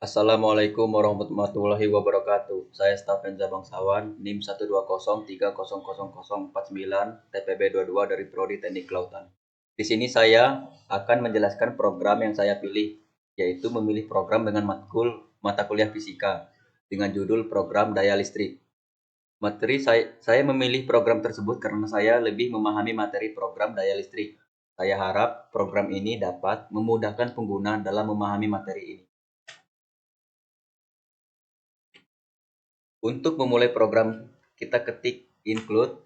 Assalamualaikum warahmatullahi wabarakatuh. Saya Stafenza Bangsawan, NIM 120300049, TPB 22 dari Prodi Teknik Kelautan. Di sini saya akan menjelaskan program yang saya pilih, yaitu memilih program dengan matkul mata kuliah fisika dengan judul program daya listrik. Saya memilih program tersebut karena saya lebih memahami materi program daya listrik. Saya harap program ini dapat memudahkan pengguna dalam memahami materi ini. Untuk memulai program, kita ketik include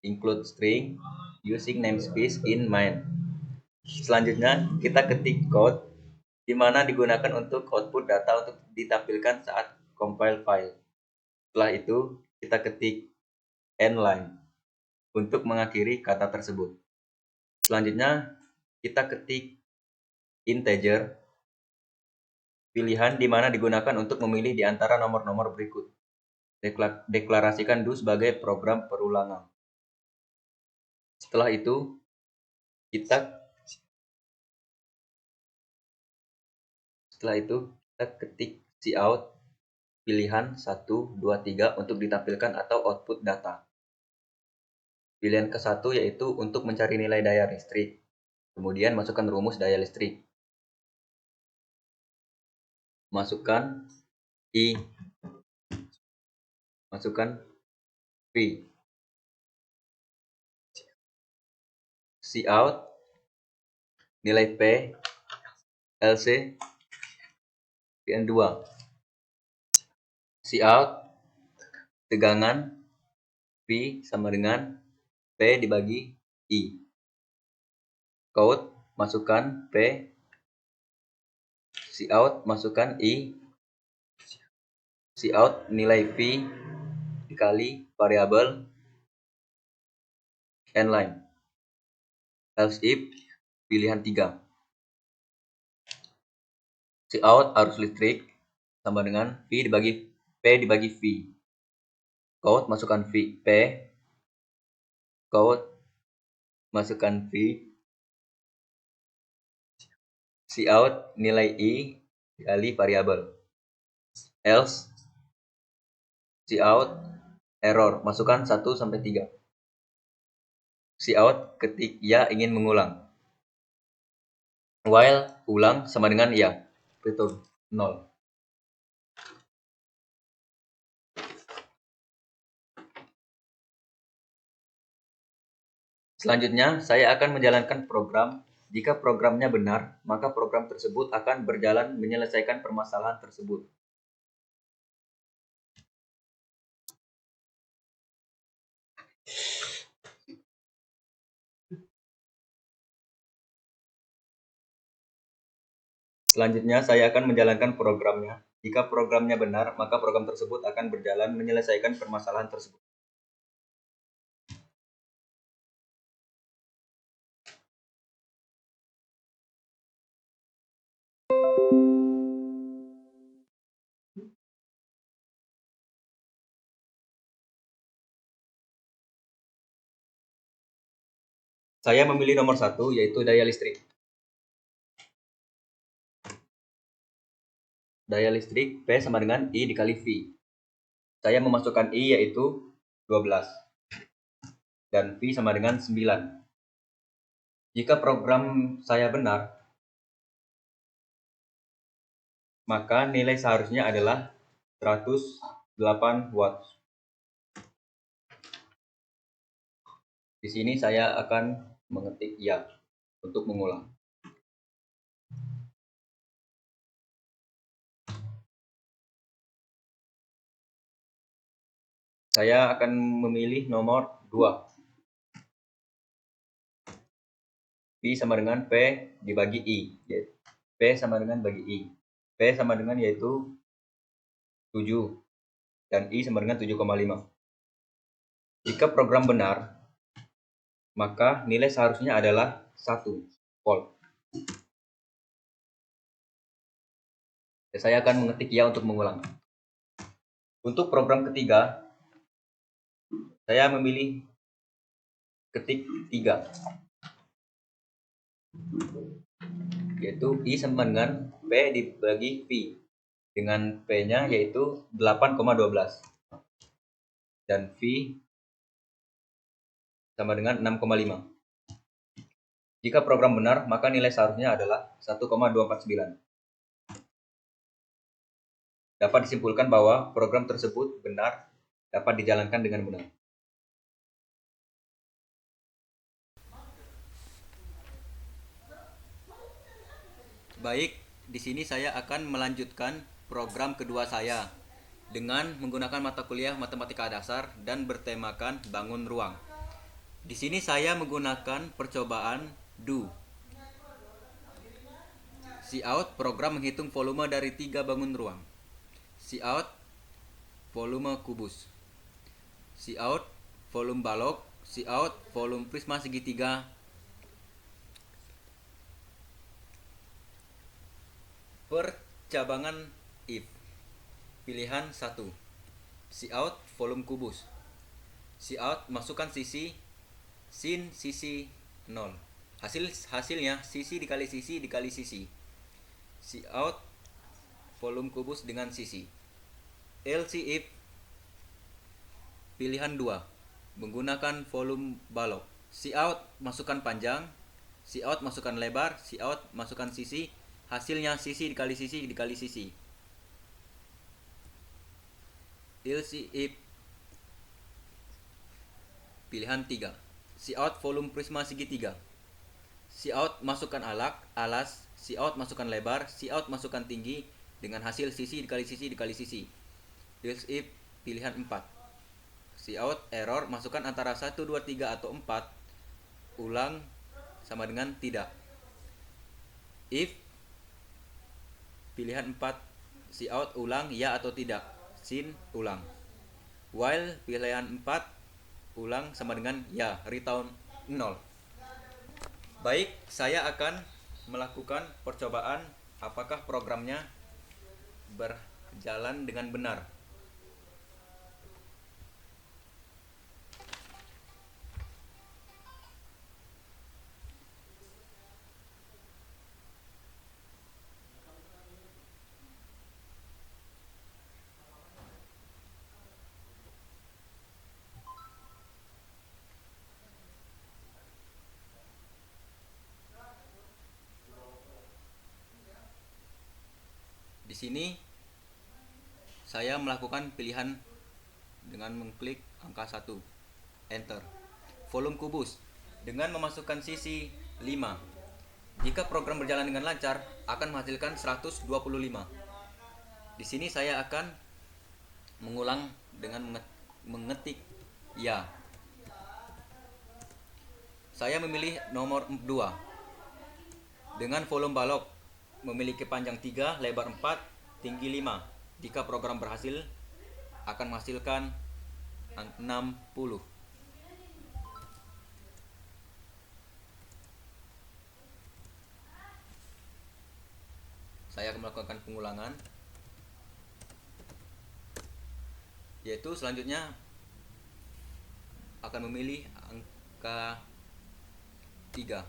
include string, using namespace in main. Selanjutnya, kita ketik code, di mana digunakan untuk output data untuk ditampilkan saat compile file. Setelah itu, kita ketik end line untuk mengakhiri kata tersebut. Selanjutnya, kita ketik integer, pilihan di mana digunakan untuk memilih di antara nomor-nomor berikut. Deklarasikan do sebagai program perulangan. Setelah itu, kita ketik cout pilihan 1, 2, 3 untuk ditampilkan atau output data. Pilihan ke-1 yaitu untuk mencari nilai daya listrik. Kemudian masukkan rumus daya listrik. Masukkan I. Masukkan V. Cout nilai P LC pilihan 2. Cout tegangan V sama dengan P dibagi I. Cout masukkan P. Cout masukkan I. Cout nilai V dikali variabel end line. Else if pilihan 3. Cout arus listrik sama dengan P dibagi V. Cout masukkan P. Cout masukkan V. Cout nilai I dikali variabel. Else cout error masukkan 1 sampai 3. Cout ketik ya ingin mengulang. While ulang sama dengan ya. Return 0. Selanjutnya, saya akan menjalankan program. Jika programnya benar, maka program tersebut akan berjalan menyelesaikan permasalahan tersebut. Selanjutnya, saya akan menjalankan programnya. Jika programnya benar, maka program tersebut akan berjalan menyelesaikan permasalahan tersebut. Saya memilih nomor 1, yaitu daya listrik. Daya listrik P sama dengan I dikali V. Saya memasukkan I yaitu 12. Dan V sama dengan 9. Jika program saya benar, maka nilai seharusnya adalah 108 watt. Di sini saya akan mengetik ya untuk mengulang. Saya akan memilih nomor 2. P sama dengan P dibagi I. P sama dengan bagi I. P sama dengan yaitu 7. Dan I sama dengan 7,5. Jika program benar, maka nilai seharusnya adalah 1 volt. Saya akan mengetik ya untuk mengulang. Untuk program ketiga, saya memilih ketik 3. Yaitu I sama dengan P dibagi V dengan P-nya yaitu 8,12 dan V sama dengan 6,5. Jika program benar, maka nilai seharusnya adalah 1,249. Dapat disimpulkan bahwa program tersebut benar dapat dijalankan dengan benar. Baik, di sini saya akan melanjutkan program kedua saya dengan menggunakan mata kuliah Matematika Dasar dan bertemakan bangun ruang. Di sini saya menggunakan percobaan do. Cout program menghitung volume dari 3 bangun ruang. Cout volume kubus. Cout volume balok. Cout volume prisma segitiga. Percabangan if. Pilihan 1. Cout volume kubus. Cout masukkan sisi sin sisi 0. Hasilnya sisi dikali sisi dikali sisi. Cout volume kubus dengan sisi. Else if. Pilihan 2. Menggunakan volume balok. Cout masukkan panjang. Cout masukkan lebar. Cout masukkan sisi. Hasilnya sisi dikali sisi dikali sisi. Else if. Pilihan 3. Cout volume prisma segitiga. Cout masukkan alas. Cout masukkan lebar. Cout masukkan tinggi dengan hasil sisi dikali sisi dikali sisi. Else if. Pilihan 4. Cout error masukkan antara 1, 2, 3 atau 4. Ulang sama dengan tidak. If. Pilihan 4. Cout ulang ya atau tidak. Sin ulang. While pilihan 4. Ulang sama dengan ya, return 0. Baik, saya akan melakukan percobaan apakah programnya berjalan dengan benar. Di sini saya melakukan pilihan dengan mengklik angka 1, enter. Volume kubus dengan memasukkan sisi 5. Jika program berjalan dengan lancar akan menghasilkan 125. Di sini saya akan mengulang dengan mengetik ya. Saya memilih nomor 2 dengan volume balok memiliki panjang 3, lebar 4, tinggi 5. Jika program berhasil akan menghasilkan 60. Saya akan melakukan pengulangan, yaitu selanjutnya akan memilih angka 3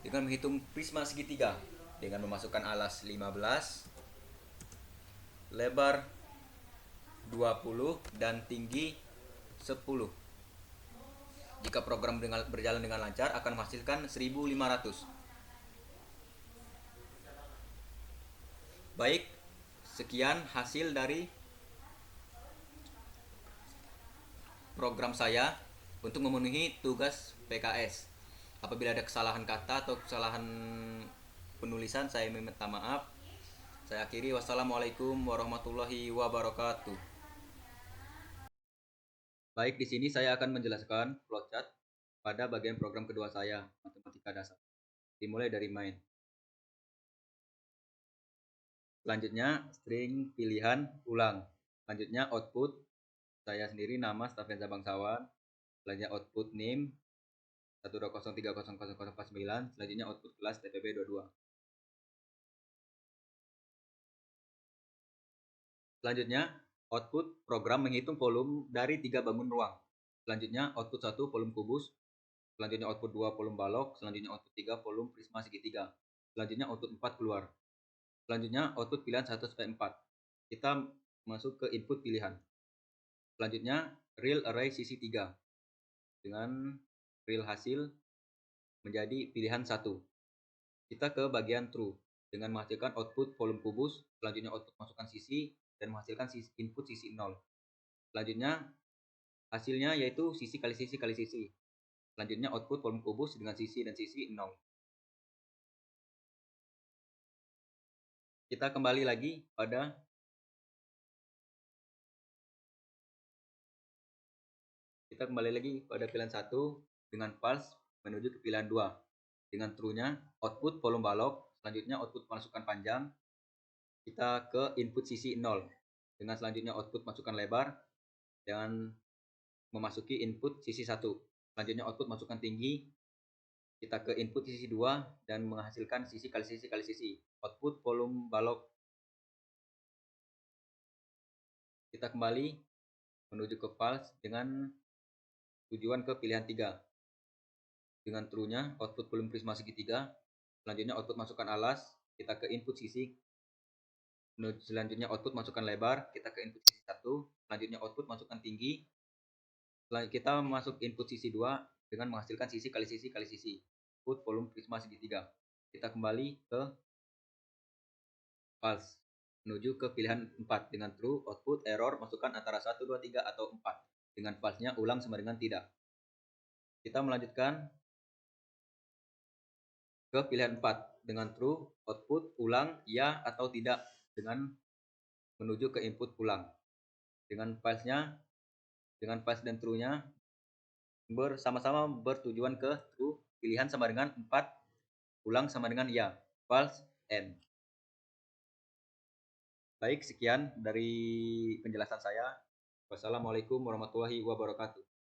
dengan menghitung prisma segitiga dengan memasukkan alas 15, lebar 20 dan tinggi 10. Jika program berjalan dengan lancar akan menghasilkan 1500. Baik, sekian hasil dari program saya untuk memenuhi tugas PKS. Apabila ada kesalahan kata atau kesalahan penulisan, saya meminta maaf. Saya akhiri, wassalamualaikum warahmatullahi wabarakatuh. Baik, di sini saya akan menjelaskan flowchart pada bagian program kedua saya, Matematika Dasar. Dimulai dari main. Selanjutnya string pilihan ulang. Selanjutnya output saya sendiri nama Stafenza Bangsawan. Selanjutnya output name 120300049. Selanjutnya output kelas TPB 22. Selanjutnya output program menghitung volume dari 3 bangun ruang. Selanjutnya output 1 volume kubus. Selanjutnya output 2 volume balok. Selanjutnya output 3 volume prisma segitiga. Selanjutnya output 4 keluar. Selanjutnya output pilihan 1 sampai 4. Kita masuk ke input pilihan. Selanjutnya real array sisi 3 dengan real hasil menjadi pilihan 1. Kita ke bagian true dengan menghasilkan output volume kubus, selanjutnya output masukkan sisi dan menghasilkan input sisi 0. Selanjutnya hasilnya yaitu sisi kali sisi kali sisi. Selanjutnya output volume kubus dengan sisi dan sisi 0. Kita kembali lagi pada pilihan 1 dengan false menuju ke pilihan 2. Dengan true-nya output volume balok, selanjutnya output masukan panjang, kita ke input sisi 0. Dengan selanjutnya output masukan lebar dengan memasuki input sisi 1. Selanjutnya output masukan tinggi, kita ke input sisi 2 dan menghasilkan sisi kali sisi kali sisi. Output volume balok. Kita kembali menuju ke false dengan tujuan ke pilihan 3. Dengan true-nya output volume prisma segitiga, selanjutnya output masukkan alas, kita ke input sisi, selanjutnya output masukkan lebar, kita ke input sisi 1, selanjutnya output masukkan tinggi, kita masuk input sisi 2 dengan menghasilkan sisi kali sisi kali sisi. Output volume prisma segitiga. Kita kembali ke false menuju ke pilihan 4. Dengan true output error masukkan antara 1, 2, 3 atau 4. Dengan false-nya ulang sama dengan tidak. Kita melanjutkan ke pilihan 4. Dengan true output ulang ya atau tidak dengan menuju ke input ulang. Dengan false-nya, dengan false dan true-nya bersama-sama bertujuan ke true, pilihan sama dengan 4, ulang sama dengan ya, false, and. Baik, sekian dari penjelasan saya. Wassalamualaikum warahmatullahi wabarakatuh.